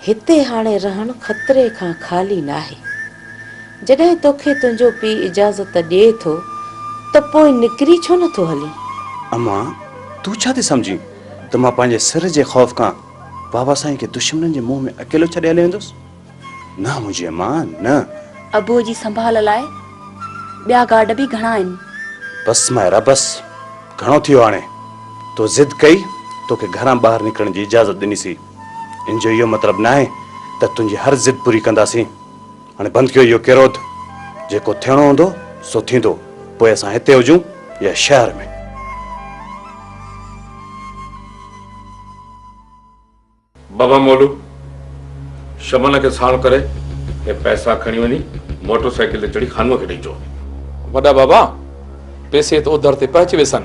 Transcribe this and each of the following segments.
हिते हाणे रहण खतरे खां खाली नाहे। जॾहिं तोखे तुंहिंजो पीउ इजाज़त ॾिए थो त पोइ निकिरी छो नथो हली? अम्मा तू छा थी सम्झी त मां पंहिंजे सिर जे ख़ौफ़ खां बाबा साईं खे दुश्मननि जे मुंहं में अकेलो छॾे हली वेंदुसि? न मुंहिंजी अम्मा न। अबूअ जी संभाल लाइ ॿिया गार्ड बि घणा आहिनि। बस मायरा बस, घणो थियो हाणे। तो ज़िद कई तोखे घरां ॿाहिरि निकिरण जी इजाज़त ॾिनीसीं। इन जो इहो मतिलबु न आहे त तुंहिंजी हर ज़िद पूरी कंदासीं। हाणे बंदि कयो इहो किरोध। जेको थियणो हूंदो सो थींदो, पोइ असां हिते हुजूं या शहर में। बाबा मोलू शमन के साण करे ये पैसा खणी वनी मोटरसाइकिल ते चढ़ी खानो के ॾिजो। वॾा बाबा पैसे तो उधर ते पहुची वेसन,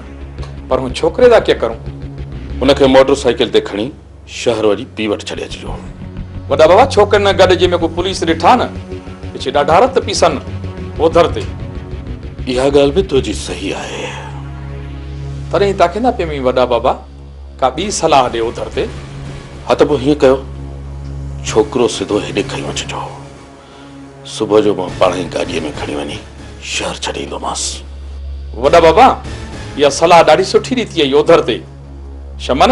पर हूं छोकरे दा क्या करूं? उनखे मोटरसाइकिल ते खणी शहर वरी पी वटि छॾे अचिजो। वॾा बाबा छोकरनि न गॾु जंहिंमें को पुलिस ॾिठा न पिछे ॾाढा रत पीसन उधर ते। इहा ॻाल्हि बि तुंहिंजी सही आहे। तॾहिं तव्हांखे न पियो वॾा बाबा का ॿी सलाह ॾे उधर ते? हा त पोइ हीअं कयो, छोकिरो सिधो हेॾे खणी अचिजो। सुबुह जो मां पाण ई गाॾीअ में खणी वञी शहर छॾे ईंदोमांसि। वॾा बाबा इहा सलाह ॾाढी सुठी रीति आई उधर ते। शमन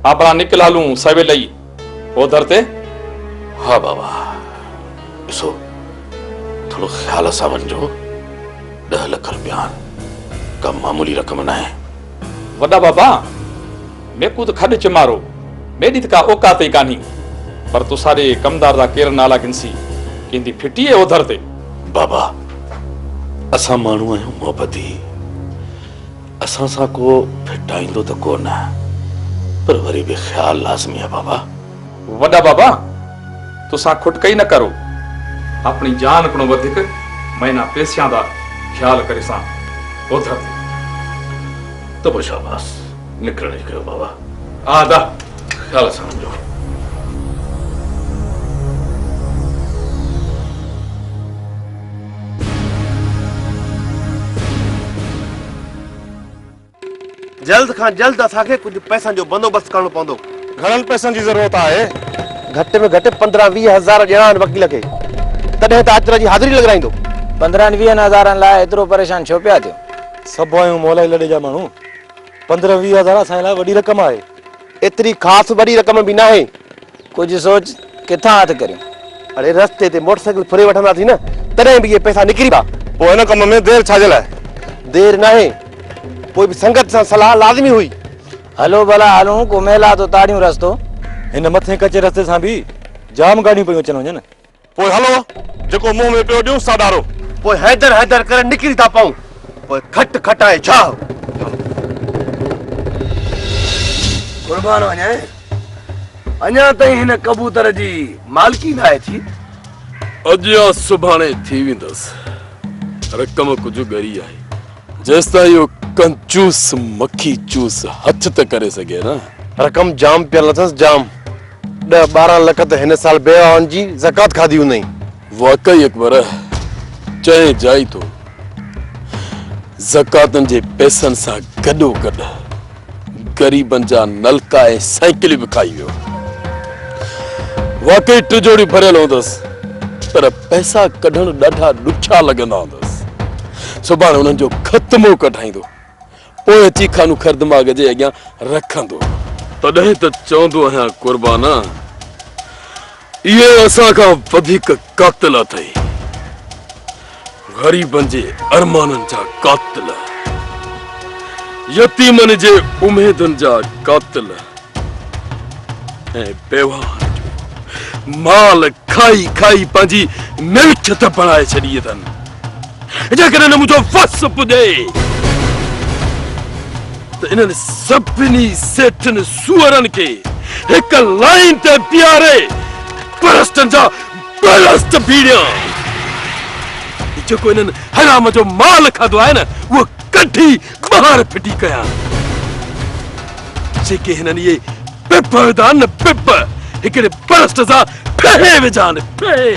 आपणा निकिल हलूं सवेल ई उधर ते। हा बाबा ॾिसो थोरो ख़्याल सां वञिजो। 10 लख रुपया का मामूली रक़म न आहे। वॾा बाबा मेकू त खॾ चिमारो मेरी त का औकात ई कान्ही, पर तू सारे कमदार दा केर नाला गिनसी किंदी फिटी है उधर ते। बाबा असां माण्हू आहियूं मोहब्बती, असां सां को फिटाईंदो त को न, पर वरी भी ख्याल लाज़मी है बाबा। वॾा बाबा तुसां खुटकई न करो, अपनी जान को वधिक महीना पैसियां दा ख्याल करे सां उधर ते। तो पोइ शाबाश निकिरण कयो बाबा। आदा ख्याल सां वञो। जल्द खां जल्द असांखे कुछ पैसनि जो बंदोबस्त करणो पवंदो। घणनि पैसनि जी ज़रूरत आहे? घटि में घटि 15-20 हज़ार ॼणा आहिनि वकील खे, तॾहिं त अचर जी हाज़िरी लॻाईंदो। 15-20 हज़ारनि लाइ एतिरो परेशान छो पिया थियो? सभु आहियूं मोलाई लड़े जा माण्हू। 15-20 हज़ार असांजे लाइ वॾी रक़म आहे। एतिरी ख़ासि वॾी रक़म बि न आहे। कुझु सोच किथां हथ करियूं? अरे रस्ते ते मोटरसाइकिल फुरे वठंदासीं न, तॾहिं बि इहे पैसा निकिरी पा। पोइ हिन कम में देरि छाजे लाइ? देरि नाहे, पोइ बि संगत सां सलाह लाज़मी हुई। हलो भला हलूं, को मेला तो ताड़ियूं रस्तो। हिन मथे कचे रस्ते सां बि जाम गाड़ियूं पियूं अचनि वञनि। पोइ हलो जेको मुंह में पियो ॾियूं साधारो। पोइ हैदर हैदर करे निकिरी था पऊं, पोइ खट खटाए छा। कुर्बान वञे अञा ताईं हिन कबूतर जी मालकी न आहे थी। अॼु या सुभाणे थी वेंदसि। रक़म कुझु ॻरी आहे, जेसिताईं इहो कंचूस मक्खी चूस हथ त करे सघे न। रक़म जाम पियल अथसि, जाम। 10-12 लख त हिन साल बेवाहनि जी ज़कात खाधी हूंदई। वाकई अकबर चए जाई तो ज़कातनि जे पैसनि सां गॾोगॾु गरीबनि जा नलका ऐं साइकिल बि खाई वियो। वाकई टिजोड़ी भरियल हूंदसि, पर पैसा कढण ॾाढा ॾुखिया लॻंदा हूंदसि। सुभाणे उन्हनि जो ख़त्मो कढाईंदो, पोइ अची खानू खर दिमाग़ जे अॻियां रखंदो। तॾहिं त चवंदो आहियां कुर्बाना, इहे असां खां वधीक कातिल अथई, ग़रीबनि जे अरमाननि जा कातिल, यतीमनि जे उमेदुनि जा कातिल ऐं बेवाहनि जो माल खाई खाई पंहिंजी मिल्कियत बणाए छॾी अथनि। जेकॾहिं मुंहिंजो वस पुॼे त इन्हनि सभिनी सेठनि सूअरनि खे हिक लाइन ते बीहारे परस्तनि जा बलस्त भीड़ियां। जेको इन्हनि हराम जो माल खाधो आहे न, उहो कढी ॿाहिरि फिटी कयां। जेके हिननि इहे पिप विधा न, पिप हिकिड़े बरस्ट सां फहे विझानि, फहे।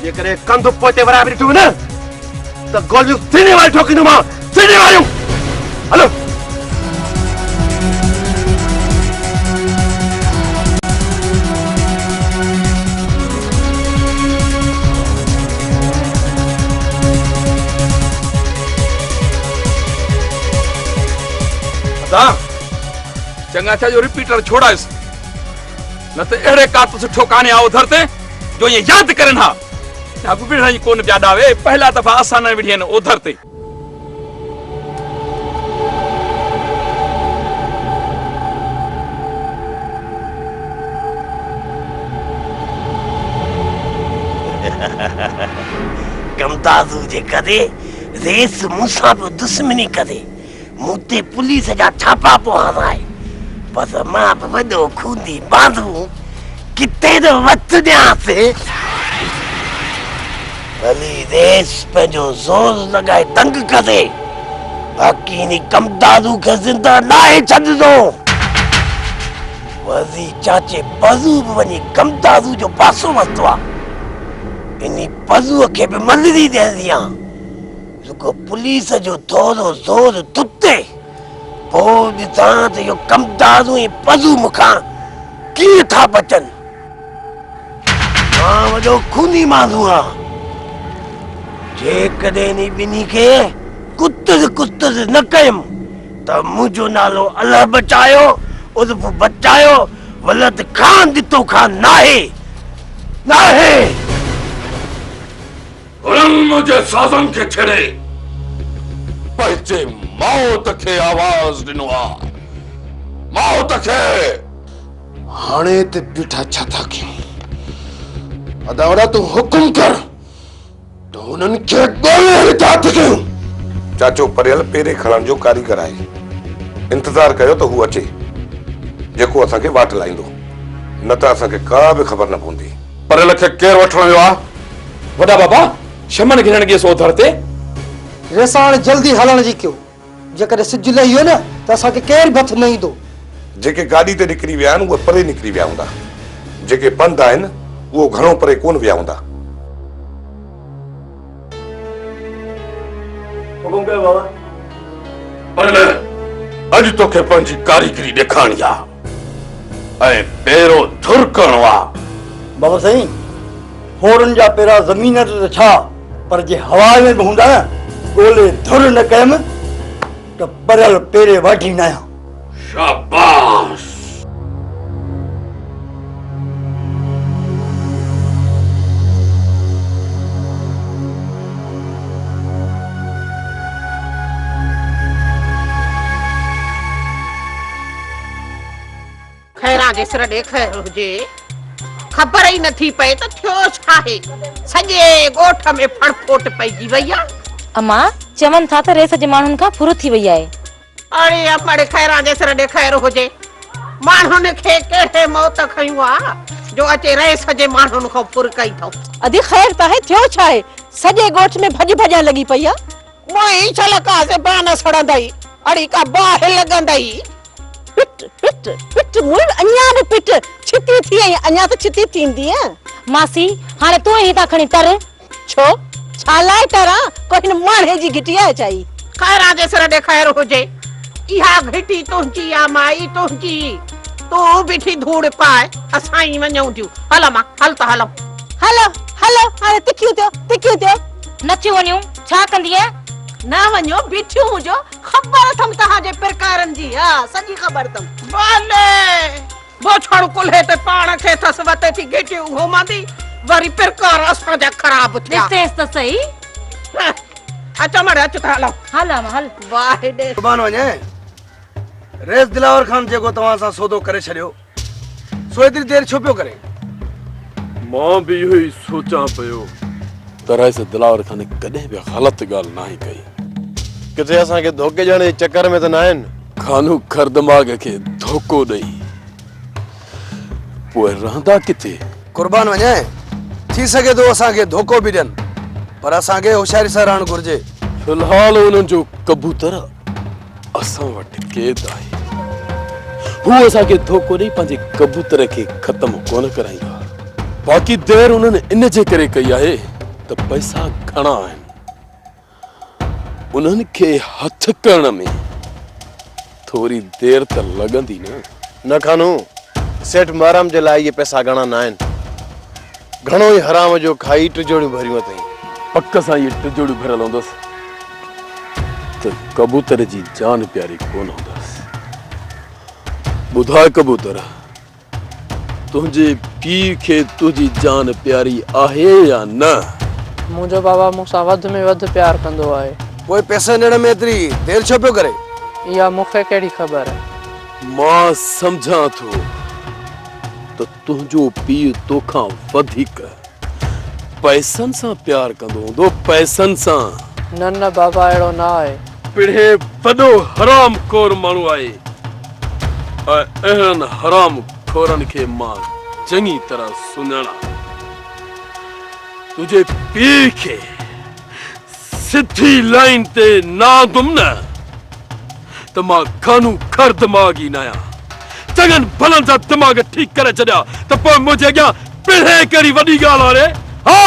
जेकरे कंध पोते बराबरी तू न तो गोलियूं सीने वाली ठोकींदो मां सीने वालियूं हलो चंगा था जो रिपीटर छोड़ाइस न तो अड़े कात सुठो काने आओ धरते जो ये याद करन हा अब बिना ही कोन प्या डावे पहला दफा असा न विढ़ियन ओधर ते कमताजू जे कदे रेस मूसा पे दुश्मनी कदे मुते पुलिस जा छापा पो हवाए बस मां पे वडो खूंदी बांधू किते दो वक्त से भली रेस पे जो जोर लगाए तंग कदे बाकी नी कमताजू के जिंदा लाए छद दो वजी चाचे पजू बनी कमताजू जो पासो वस्तवा इनी पजू के भी मलदी दे दिया रुको पुलिस जो थोड़ो जोर तुते बोल दिता यो कमताजू ही पजू मुखा की था बचन हां वडो खूनी मांगूआ जे कदे नी बिनी के कुत्तस न कयम त मुझो नालो अल्लाह बचायो उस बचायो वलत खान दितो खान नाहे नाहे उन्हनि मुझे साज़न के छेड़े पंहिंजे मौत के आवाज दिनो आ मौत के हाणे ते बीठा छा था कयूं अदावड़ा तू हुकुम कर तो उन्हनि के गोले हिता कयूं चाचो परियल पेरे खणण जो कारीगर आहे इंतजार कयो तो हु अचे जेको असा के वाट लाइंदो न त असा के का भी खबर न पवंदी परियल के केर वठण वियो आ वडा बाबा शमन घिरण गे सो धरते रेसाण जल्दी हलण जी क्यों जेकर सिज लहियो न त असा के केर बथ नहीं दो जेके गाड़ी ते निकरी विया आहिनि उहे परे निकरी विया हूंदा जेके पंध आहिनि उहो घणो परे कोन विया हूंदा हुकुम कयो बाबा पर अज तो के पंहिंजी कारीगरी ॾेखारणी आ ऐं पेरो धुर करणो आ बाबा साईं फोरन जा पेरा जमीन ते छा पर जे हवा में भी हूंदा न गोले धुर न कयम त परियल पेरे वाठी न आहियां शाबाश खैरा जे सिर ॾे खैर हुजे खबर ही नथी पए त थियो छा आहे सॼे ॻोठ में फड़फोट पइजी वई आ अम्मा चवन था त रेस जे माण्हुनि खां फुर थी वई आहे अरे अमड़े खैरा जे सिर ॾे खैर हुजे माण्हुनि खे कहिड़े मौत खयूं आ जो अचे रेस जे माण्हुनि खां फुर कई थो अदी खैर त आहे थियो छा आहे सॼे ॻोठ में भॼ भॼा लॻी पई आ मोई छलका से बान सड़ंदई अड़ी का बाह लॻंदई पिट पिट पिट मुल अन्या भी पिट छिती थी आई अन्या तो छिती थींदी है मासी हाणे तू ही ता खणी तर छो छालाए तरा कोई न माणे जी गिटिया चाही खैरा जे सिर ॾे खैर हुजे इहा घिटी तुंहिंजी आ माई तुंहिंजी तू बिठी धूड़ पाए असां ई वञूं थियूं हल मां हल त हलो हलो हलो हाणे तिकियो थियो नची वञूं छा कंदी है ना वञो बिठियूं हुजो ख़बर थम तहां जे प्रकारन जी हां सॼी ख़बर थम भले बोछड़ कुल्हे ते पाण खे थस वते थी गेटियूं घुमांदी वरी पिरकार असांजा ख़राब थिया ॾिसेस त सही अच मड़े अच त हलो हल अमा हल वाह हेॾे कुर्बान वञे रेस दिलावर खान जेको तव्हां सां सौदो करे छॾियो सो एतिरी देरि छो पियो करे मां बि इहो ई सोचां पियो त रेस दिलावर खान कॾहिं बि ग़लति ॻाल्हि नाहे कई किथे असांखे धोखे ॾियण जे चक्कर में त न आहिनि खानू खरदमाग खे धोखो ॾेई पोइ रहंदा किथे कुर्बान वञे थी सघे थो असांखे धोखो बि ॾियनि पर असांखे होशियारी सां रहणु घुर्जे फिलहाल उन्हनि जो कबूतर असां वटि क़ैद आहे हू असांखे धोखो ॾेई पंहिंजे कबूतर खे ख़तमु कोन कराईंदा बाक़ी देरि उन्हनि इन जे करे कई आहे त पैसा घणा आहिनि उन्हनि खे हथ करण में थोरी देरि त लॻंदी न खानू सेठ माराम जे लाइ इहे पैसा घणा न आहिनि घणो ई हराम जो खाई टिजोड़ियूं भरियूं अथई पक सां इहे टिजोड़ियूं भरियल हूंदसि त कबूतर जी जान प्यारी कोन हूंदसि ॿुधाए कबूतर तुंहिंजे पीउ खे तुंहिंजी जान प्यारी आहे या न मुंहिंजो बाबा मूंसां वधि में वधि प्यार कंदो आहे पोइ पैसे ॾियण में एतिरी देरि छो पियो करे इहा मूंखे कहिड़ी ख़बर आहे मां सम्झां थो त तुंहिंजो पीउ तोखां वधीक पैसनि सां प्यार कंदो हूंदो पैसनि सां न बाबा अहिड़ो न आहे पिढ़े वॾो हराम खोर माण्हू आहे ऐं अहिड़नि हराम खोरनि खे मां चङी तरह सुञाणा तुंहिंजे पीउ खे सिधी लाइन ते नादुम न त मां खानू खर दिमाग़ी न आहियां चङनि भलनि जा दिमाग़ ठीकु करे छॾिया त पोइ मुंहिंजे अॻियां पिढ़े कहिड़ी वॾी ॻाल्हि आहे रे हा